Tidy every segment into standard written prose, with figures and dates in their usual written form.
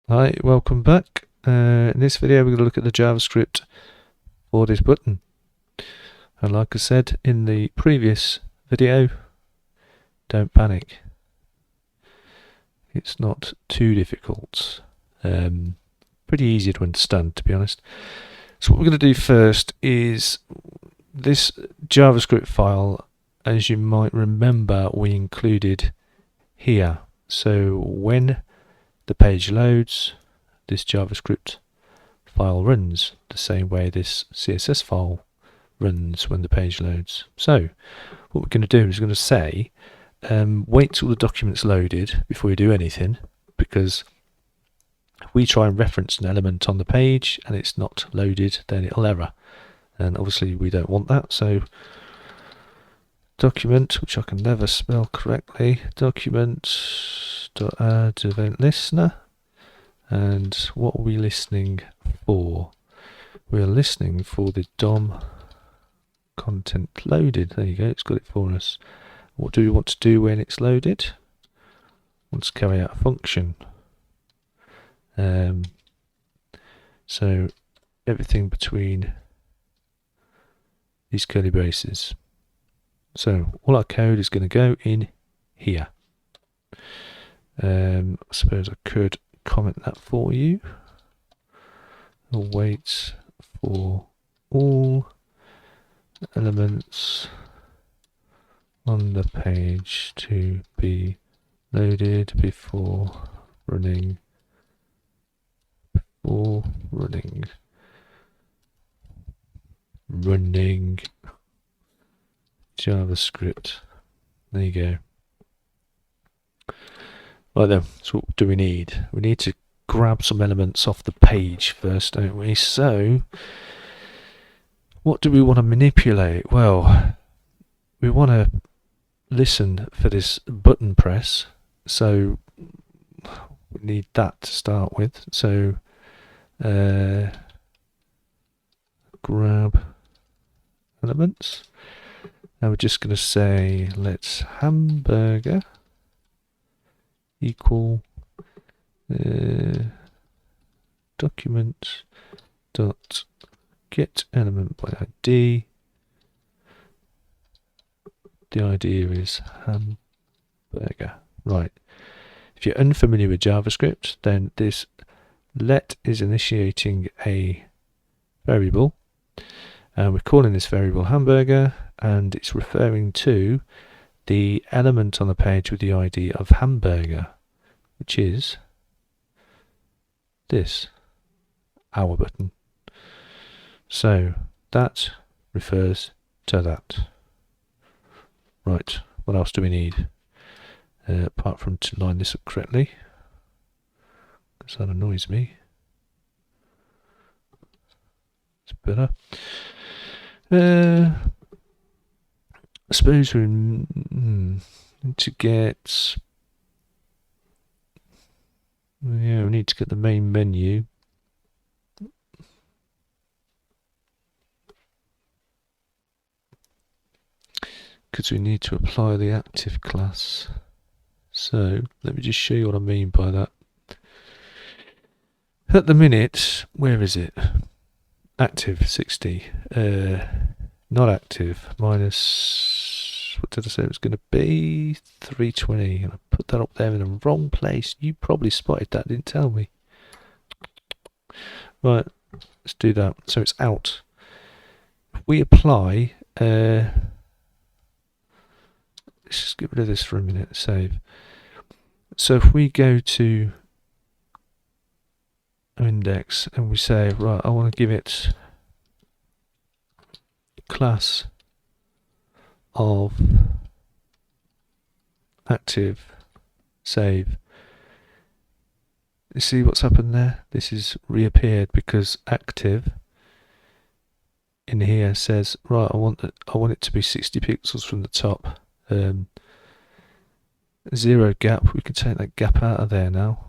Hi, welcome back. In this video we're going to look at the JavaScript for this button. And like I said in the previous video, don't panic. It's not too difficult. Pretty easy to understand, to be honest. So what we're going to do first is this JavaScript file, as you might remember, we included here. So when the page loads, this JavaScript file runs the same way this CSS file runs when the page loads. So what we're going to do is we're going to say wait till the document's loaded before you do anything, because if we try and reference an element on the page and it's not loaded, then it'll error, and obviously we don't want that. So document, which I can never spell correctly, document.add event listener. And what are we listening for? We're listening for the DOM content loaded. There you go, it's got it for us. What do we want to do when it's loaded? We want to carry out a function. So everything between these curly braces. So all our code is going to go in here. I suppose I could comment that for you. I'll wait for all elements on the page to be loaded before running JavaScript. There you go. Right then, so what do we need? We need to grab some elements off the page first, don't we? So what do we want to manipulate? Well, we want to listen for this button press, so we need that to start with. So grab elements, and we're just going to say let's Hamburger equal document dot get element by ID. The idea is Hamburger. Right. If you're unfamiliar with JavaScript, then this let is initiating a variable, and we're calling this variable Hamburger, and it's referring to the element on the page with the ID of Hamburger, which is this, our button. So that refers to that. Right, what else do we need? Apart from to line this up correctly, because that annoys me. It's better. I suppose we need to get... Yeah, we need to get the main menu. Because we need to apply the active class. So let me just show you what I mean by that. At the minute, where is it? Active 60. Not active minus, what did I say it was going to be? 320. And I put that up there in the wrong place. You probably spotted that, didn't tell me. Right, let's do that. So it's out. If we apply, let's just get rid of this for a minute, save. So if we go to index and we say, right, I want to give it class of active, save. You see what's happened there? This is reappeared because active in here says, right, I want it to be 60 pixels from the top. Zero gap, we can take that gap out of there now.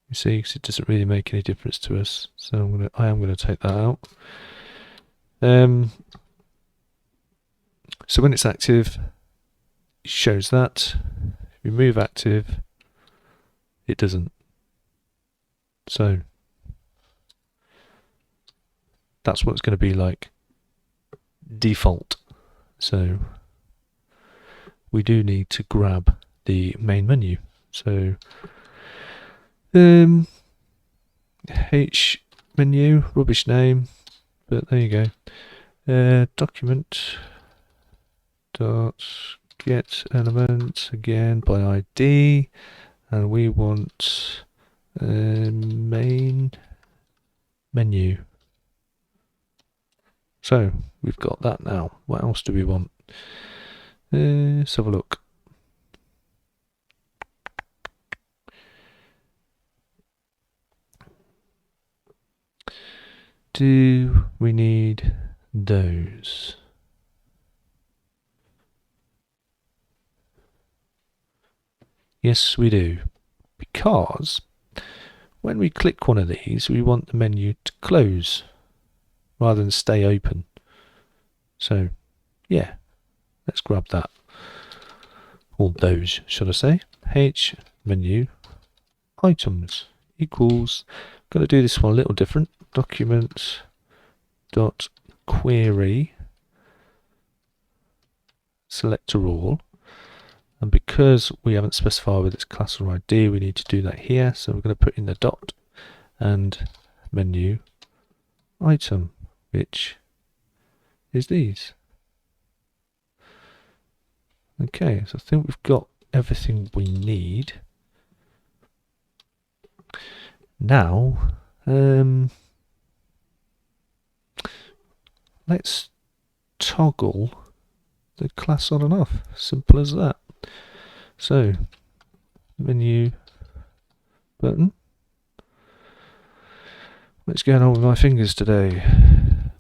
You see, because it doesn't really make any difference to us. So I am going to take that out. So when it's active, it shows that. If we move active, it doesn't. So that's what it's going to be like default. So we do need to grab the main menu. So H menu, rubbish name, but there you go. Document dot get element again by ID, and we want main menu. So we've got that now. What else do we want? Let's have a look. Do we need those? Yes, we do. Because when we click one of these, we want the menu to close rather than stay open. So, yeah, let's grab that. Or those, should I say. H menu items equals, got to do this one a little different. Document dot query selector all, and because we haven't specified with its class or ID, we need to do that here. So we're going to put in the dot and menu item, which is these. Okay, so I think we've got everything we need. Now, let's toggle the class on and off. Simple as that. So, menu button. What's going on with my fingers today?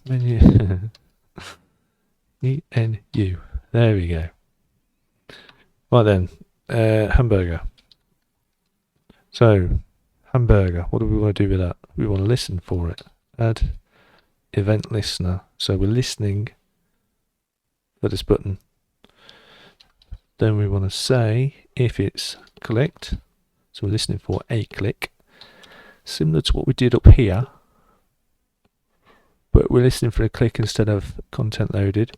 Menu E-N-U. There we go. Right then, Hamburger. So, Hamburger, what do we want to do with that? We want to listen for it. Add event listener. So we're listening for this button. Then we want to say if it's clicked. So we're listening for a click. Similar to what we did up here. But we're listening for a click instead of content loaded.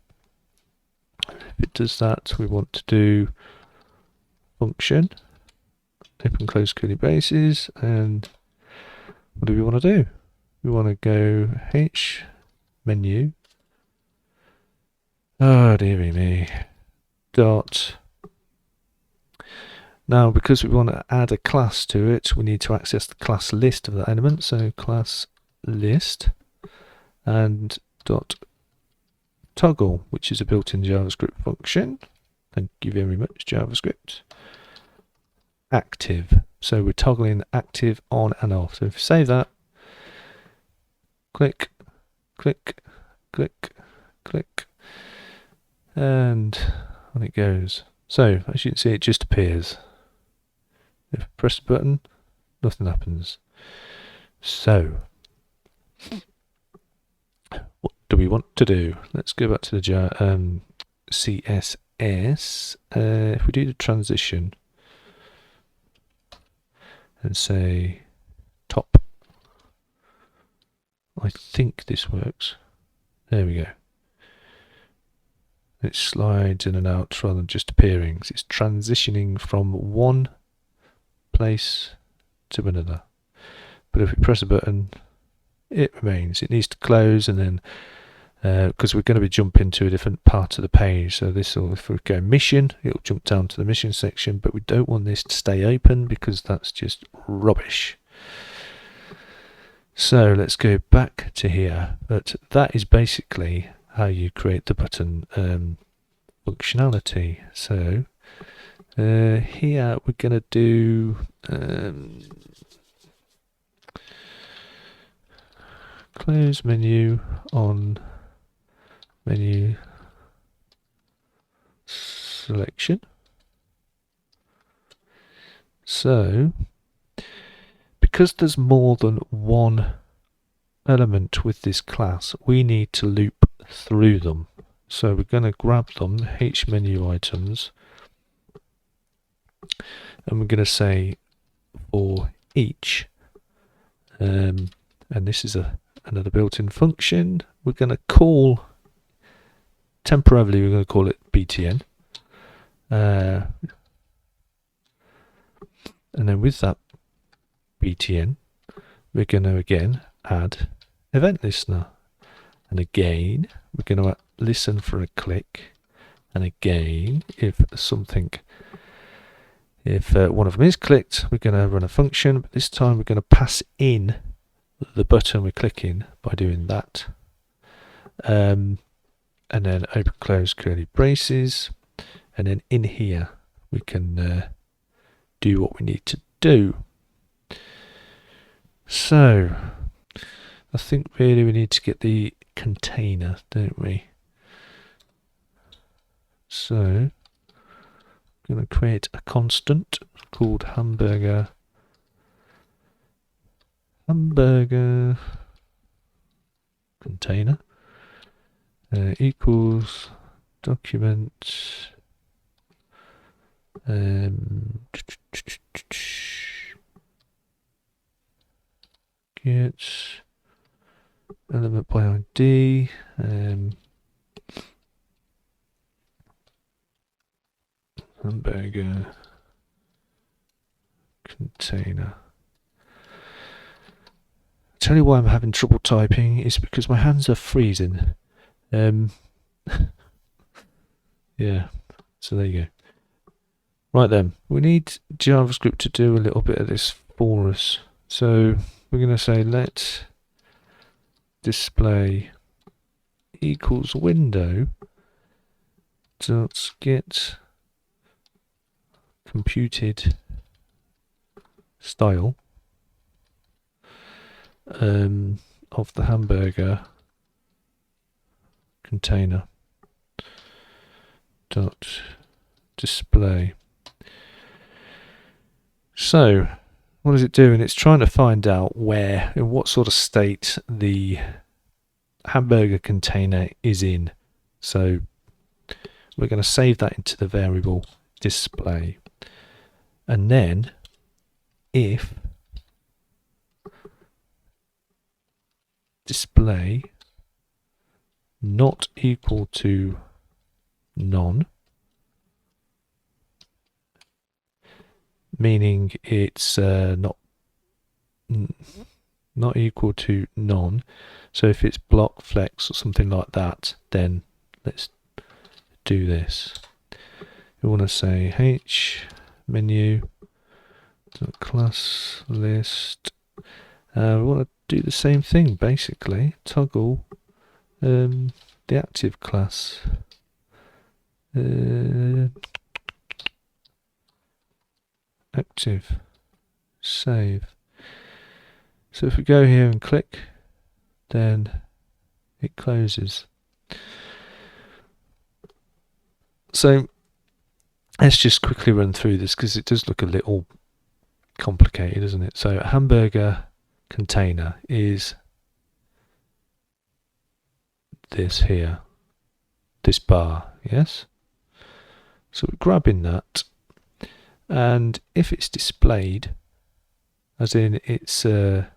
If it does that, we want to do function, open close curly braces, and what do we want to do? We want to go H menu. Oh dearie me. Dot. Now because we want to add a class to it, we need to access the class list of that element. So class list and dot toggle, which is a built-in JavaScript function. Thank you very much, JavaScript. Active. So we're toggling active on and off. So if you save that, click, click, click, click, and on it goes. So as you can see, it just appears. If I press the button, nothing happens. So what do we want to do? Let's go back to the CSS. If we do the transition and say top, I think this works. There we go. It slides in and out rather than just appearing. It's transitioning from one place to another. But if we press a button, it remains. It needs to close, and then because we're going to be jumping to a different part of the page. So this will, if we go mission, it'll jump down to the mission section, but we don't want this to stay open because that's just rubbish. So let's go back to here. But that is basically how you create the button functionality. So here we're going to do close menu on menu selection. So because there's more than one element with this class, we need to loop through them. So we're going to grab them, H menu items, and we're going to say for each, and this is another built-in function. We're going to call, temporarily we're going to call it btn, and then with that btn we're going to again add event listener, and again we're going to listen for a click, and again if one of them is clicked, we're going to run a function, but this time we're going to pass in the button we're clicking by doing that, and then open close curly braces, and then in here we can do what we need to do. So I think really we need to get the container, don't we? So I'm going to create a constant called Hamburger container equals document get element by ID, Hamburger container. Tell you why I'm having trouble typing is because my hands are freezing. Yeah, so there you go. Right then, we need JavaScript to do a little bit of this for us. So we're going to say let display equals window dot get computed style of the Hamburger container dot display. So what is it doing? It's trying to find out where, in what sort of state the Hamburger container is in. So we're going to save that into the variable display, and then if display not equal to none, meaning it's not equal to none, so if it's block, flex or something like that, then let's do this. We want to say h menu class list. We want to do the same thing basically, toggle the active class. Active, save. So if we go here and click, then it closes. So let's just quickly run through this because it does look a little complicated, doesn't it? So a Hamburger container is this here, this bar, yes? So we're grabbing that, and if it's displayed, as in it's there,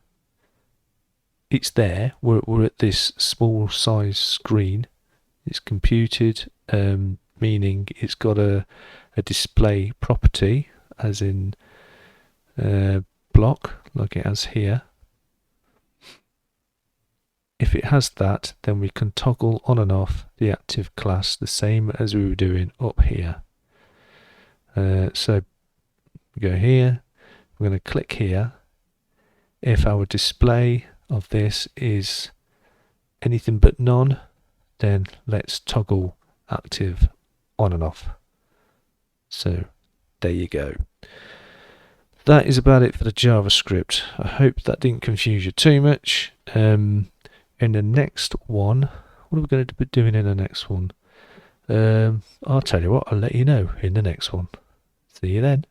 we're at this small size screen, it's computed, meaning it's got a display property, as in block, like it has here. If it has that, then we can toggle on and off the active class the same as we were doing up here. So we go here, we're going to click here. If our display of this is anything but none, then let's toggle active on and off. So there you go. That is about it for the JavaScript. I hope that didn't confuse you too much. In the next one, what are we going to be doing in the next one? I'll tell you what, I'll let you know in the next one. See you then.